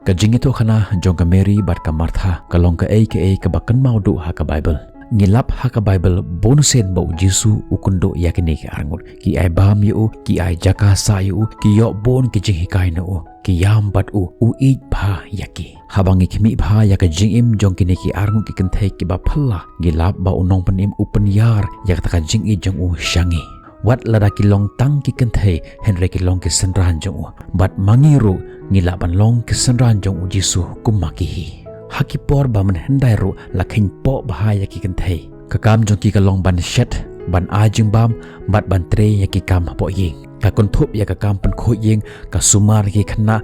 Kajing itu kana jong ka Mary bat ka Martha kalong ka ka bakan mau du ha ka Bible. Ngilap ha ka Bible bonusen bau Jisu ukundo yakini ki arangut ki ai bam yu ki ai jaka sa yu ki yo bon ki jing hikai no ki yam bat u i bha yaki habangi kimi bha yak jing im jong kini ki arangut ki kenthe ki ba phalla ngilap ba unong panim upen yar yak ta jing i jong u shangi wat lada ki long tang ki kenthe Henry ki long ki senran jong u bat mangiru ngilaban long ki senran jong u Jisu kumaki hi Hakipor ba menhendai ru lakhin po bahaya ki kenthei kakam jong ki kalong ban shet ban ajing bam bat ban tre ya ki kam po ying ka konthop ya kakam pen kho ying ka sumar ki khana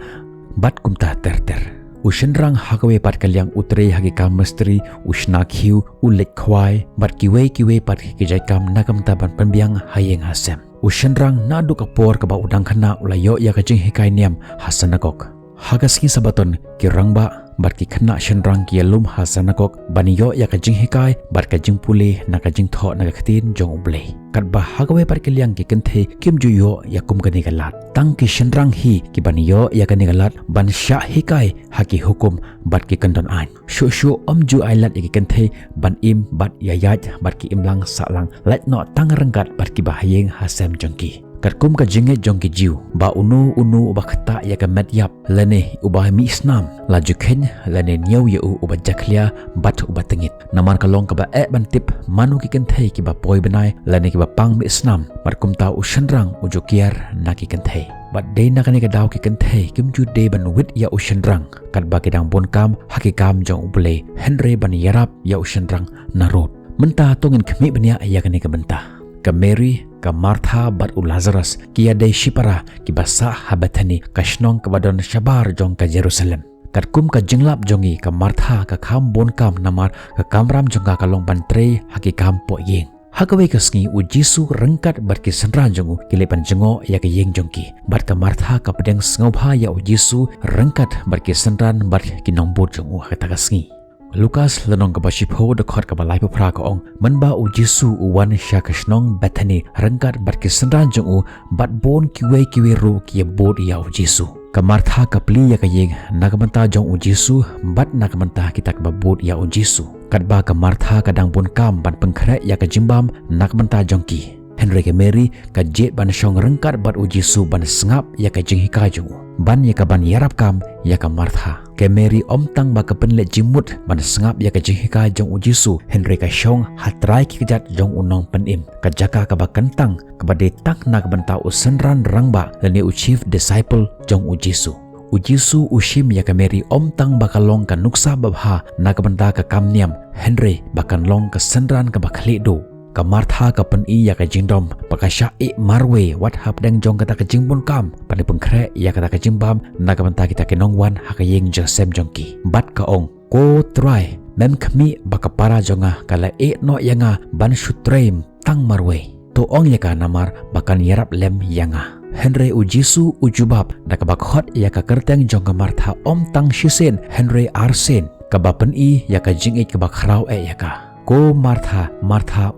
bat kumta ter ushenrang hakawe pat kalyang utre hagi kam mistri usna khiu ulik khwai bat kiwe pat ki jai kam nakam ta ban penbiang hayeng hasem ushenrang nadu kapor ka ba udang khana ulayo ya ka jing hikai niam hasanakok hagaski sabaton ki rangba bat ki khana shenrang ki alum hasanakok baniyo ya ka jing hikai bat ka jing puli na ka jing tho na ka khatin jong uble kat ba hagawe par ki liang ki kenthe kim ju yo ya kum ka ni galat tang ki shenrang hi ki baniyo ya ka ni galat ban sha hikai haki hukum bat ki kandon ain shu ju ailat ki kenthe ban im bat ya yaj bat ki imlang salang let no tang rangkat bat ki bahayeng hasem jongki Katkum ka jinge jong ki jiu ba unu uba khata ya ka met yap lene uba mi snam la jukhen lene nyau ya uba jaklia bat uba tengit namar ka long ka ba ban tip manu ki kan thei ki ba poi benai lene ki ba pang mi snam mat kum ta ushanrang ujokiar na ki kan thei bat de na kan ka daw ki kan thei kim ju de ban wit ya ushanrang kat ba ki dang bon kam hakikam jong ubule Henry ban yarap ya ushanrang narot menta tongin khmi bania ya kan ka benta ka Mary ka Martha bat u Lazarus kia de shipara ki basa habatani kashnong ka badon shabar jong ka Jerusalem katkum ka jinglap jongi ka Martha ka kham bon kam namar ka kamram jong ka long bantre haki kam po yeng hakawe ka sngi u Jisu rengkat bat ki senra jongu kilepan jengo ya ka yeng jongki bat ka Martha ka pedeng sngoba ya u Jisu rengkat bat ki senran bat ki nombot jongu kata ka sngi Lukas lenong ka bashipho de khot ka balai pra ka ong manba u Jisu u wan sha ka shnong Bethany rengkat bat ki senran jong u bat bon kiwe ru ki bod ya u Jisu ka Martha ka pli ya ka yeng nakamanta jong u Jisu bat nakamanta kita ka bod ya u Jisu kat ba ka Martha ka dang bon kam ban pengkhre ya ka jimbam nakamanta jong ki Henry ke Mary ka jet ban shong rengkat bat u Jisu ban sengap ya ka jing hika jong ban ya ka ban yarap kam ya ka Martha ke Mary om tang ba ka penle jimut ban sengap ya ka jing hika jong u Jisu Henry ka shong hatrai ki kejat jong unong penim ka jaka ka ba kentang ka ba de tak na ka banta u senran rangba lene u chief disciple jong u Jisu u Jisu ushim ya ka Mary om tang ba ka long ka nuksa babha na ka banta ka kamniam Henry bakan long ka senran ka ba khli do ka Martha ka pen i ya ka jingdom pakasha i marwe wat hap dang jong kata ka jingbon kam pada pengkhre ya kata ka jimbam na ka banta kita ke nongwan ha ka yeng Joseph jongki bat ka ong ko try mem khmi baka para jonga kala e no yanga ban shutrem tang marwe to ong ya ka namar bakan yarap lem yanga Henry u Jisu ujubab na ka bakhot ya ka kerteng jong ka Martha om tang shisen Henry arsen ka bapen i ya ka jing ka bakhrau ya ka Ko Martha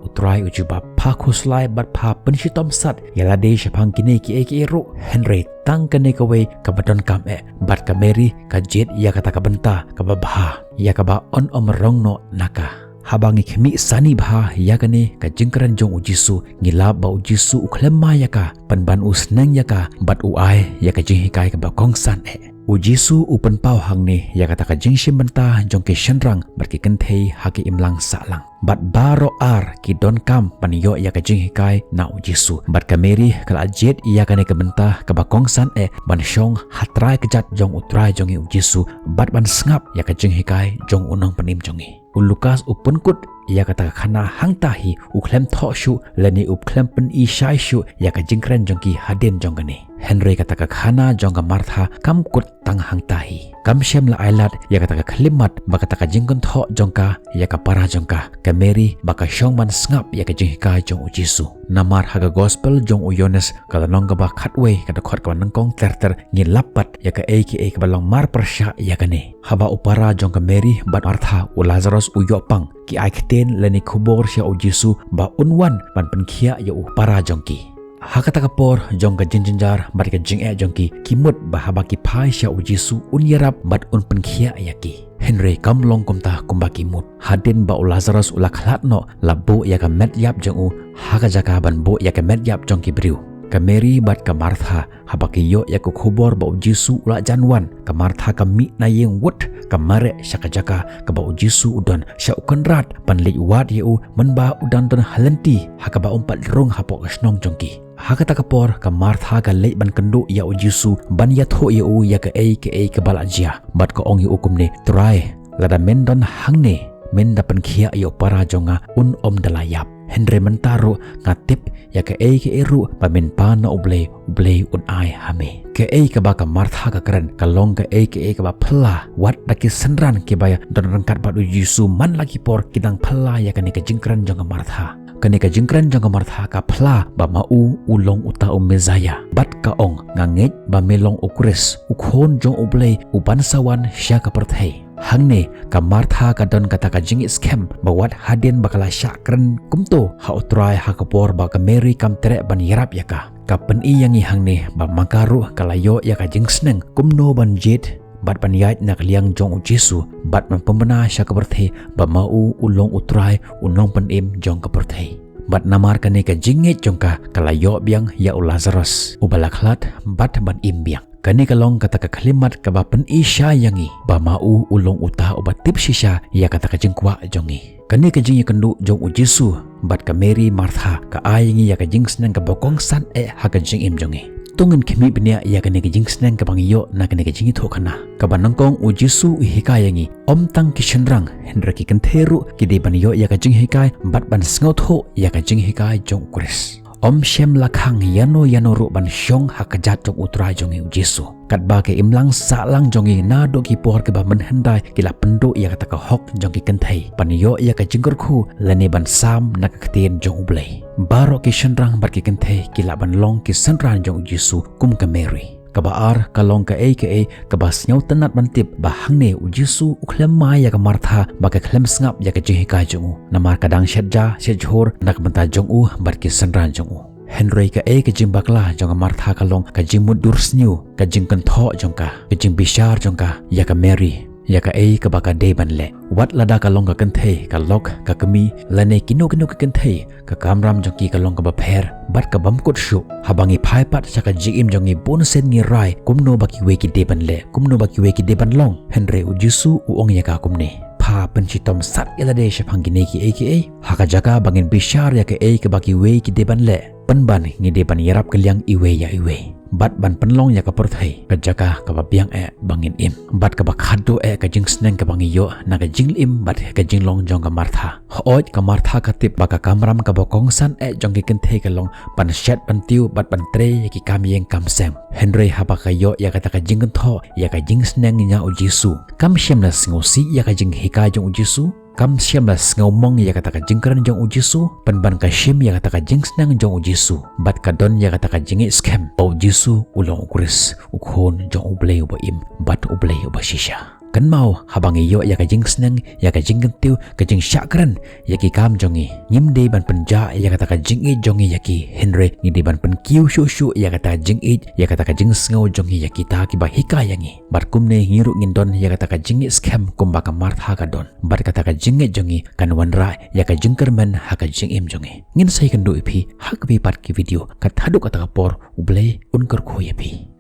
utrai ujuba pa khuslai bat pa penshitom sat yala de shapang kine ki ru Henry tang kane kawe ka badon kam bat ka Mary ka jet ya kata ka benta ka babha ya ka ba on rong no naka habangi khmi sani bha ya kane ka jingkran jong u Jisu ngila ba u Jisu ukhlema ya ka panban usneng ya ka bat u ai ya ka jing hikai ka ba kongsan u Jisu upen pau hang ni ya kata ka jing shim benta jong ke shenrang berki kenthei haki imlang salang bat baro ar ki don kam paniyo ya ka jing hikai na u Jisu bat ka Mary kala jet ya ka ne ka benta ka ba kongsan ban shong hatrai kejat jong utrai jong u Jisu bat ban sngap ya ka jing hikai jong unong panim jongi u Lukas upun kut ya kata khana hang tahi u khlem tho shu leni up khlem pen i shai shu ya ka jingkran jong ki haden jong gani Henry kata ka khana jong ka Martha kam kut tang hang tahi kam shem la ailat ya kata ka khlimat ba kata ka jingkon tho jong ka ya ka para jong ka Mary baka shong man sngap ya ka jing ka jong u Jisu namar haga gospel jong u Yones kala nong ka ba khatwe kata khot ka nangkong terter ngin lapat ya ka ka balong mar persha ya ka ne haba upara jong ka Mary bat Martha u Lazarus u yopang ki ai khten leni khubor sha u Jisu ba unwan ban penkhia ya u para jong ki Hakata kapor jong ka jinjar bat ka jing jong ki mut bahaba ki pai sha u Jisu un yarap bat un penkhia yaki. Henry kamlong kumta kumbaki mut hadin ba Lazarus ula khlat no labo ya ka met yap jong u haka jaka ban bo ya ka met yap jong ki briu. Ka Mary bat ka Martha habaki yo ya ku khobor ba Jisu ula janwan ka Martha ka mi na yeng wut ka mare syaka jaka ka ba Jisu udon sya ukanrat pan li wat yu menba udan don halenti haka ba umpat rong hapok snong jongki. Hakata kapor ka Martha ka le ban kendu ya Jisu ban ya tho yu ya ka ka balajia bat ka ong yu kumne try lada mendon hangne men dapan khia yo para jonga un om dalayap. Henry mentaro ngatip ya ke ru pamen pa na uble un ai hame ke ka ba ka Martha ka keren ka long ke ka ba phla wat daki senran ke ba don rangkat ba Jisu man lagi por kidang phla ya ka jingkran jong Martha kani ka jingkran jong Martha ka phla ba mau ulong uta mezaya bat ka ong nganget ba melong ukris ukhon jong uble ubansawan sya ka perthai. Hangne ka Martha ka don kata ka jingi scam bawat hadin bakala syakren kumto ha utrai ha kapor ba ka Mary kam tere ban yarap yaka ka pen i yangi hangne ba makaru kalayo ya ka jingsneng kumno ban jet bat ban yait nak liang jong Jisu bat man pembena sya ka berthe ba mau ulong utrai unong pen im jong ka berthe bat namar kane ka jingit jong ka kalayo biang ya Lazarus ubalaklat bat ban im biang. Kani kalong kata ka kalimat ka ba pen isya yangi ba mau ulong uta obat tip shisha ya kata ka jingkwa jongi. Kani ka jingi kendu jong Jisu bat ka Mary Martha ka ayangi ya ka jingsneng ka bokong san ha ka jing im jongi. Tungen kimi benya ya kani ka jingsneng ka bangiyo na kani ka jingi thokana ka banangkong Jisu hikayangi om tang kishenrang hendra ki kentheru ki de banyo ya ka jing hikai bat ban sngautho ya ka jing hikai jong Kris. Om shem lakhang yano ru ban syong hakajat jong utrai jongi Jisu kat ba ke imlang sa lang jongi na do ki por ke ba menhendai kila pendo ya kata ka hok jongi kenthai panyo ya ka jingkur khu lane ban sam nak ktien jong ublei baro ki shenrang bat ki kenthai kila ban long ki senran jong Jisu kum ka Mary kabaar kalong ka ka bas nyau tenat bantip bahangne Jisu ukhlem ma ya ka Martha ba ka khlem sngap ya ka jihika jong namar kadang syadja syajhor nak banta jong bat ki senran jong Henry ka jimbakla jong Martha kalong ka jimut dursnyu ka jingkan tho jong ka jing bishar jong ka ya ka Mary ya ka ka baka de ban le wat lada kalong ka kenthe ka lok ka kami lane kino ka kenthe ka kamram jong ki kalong ka bapher bat ka bamkut shu habangi phai pat sa ka jim jong i bonsen ngi rai kumno baki we ki de ban le kumno baki we ki de ban long Henry Jisu ong ya ka kumne pa penchitom sat yalade shapangine ki haka jaka bangin bishar ya ka baki we ki de ban le penban ngi de ban yarap kaliang iwe ya iwe bat ban penlong ya ka perthai ka jaka ka babiang bangin im bat ka bakhado ka jingsneng ka bangiyo na ka jinglim bat ka jinglong jong ka Martha hooj ka Martha ka tip baka kamram ka bokong san jong ki kenthe ka long pan shet pan tiu bat pan tre ya ki kamyeng kamsem Henry haba ka yo ya ka ta ka jingken tho ya ka jingsneng nya Jisu kam shem na singosi ya ka jing hika jong Jisu kam siam las ngomong ya kata ka jingkran jong Jisu penban ka shim ya kata ka jingsnang jong Jisu bat ka don ya kata ka jingi scam o Jisu ulong ukris ukhon jong ublei uba im bat ublei uba shisha kan mau habang iyo ya ka jingsnang ya ka jingkentiu ka jing syakran ya ki kam jongi ngimde ban penja ya kata ka jingi jongi ya ki Henry ngide ban penkiu shu ya kata jingi ya kata ka jingsngau jongi ya kita ki ba hikayangi bat kumne ngiru ngindon ya kata ka jingi scam kumba ka Martha ka don bat kata ka jingi jongi kan wanra ya ka jingkerman ha ka jingim jongi ngin sai kan do ipi hak bi pat ki video kat haduk kata kapor ublei unkar khoy ipi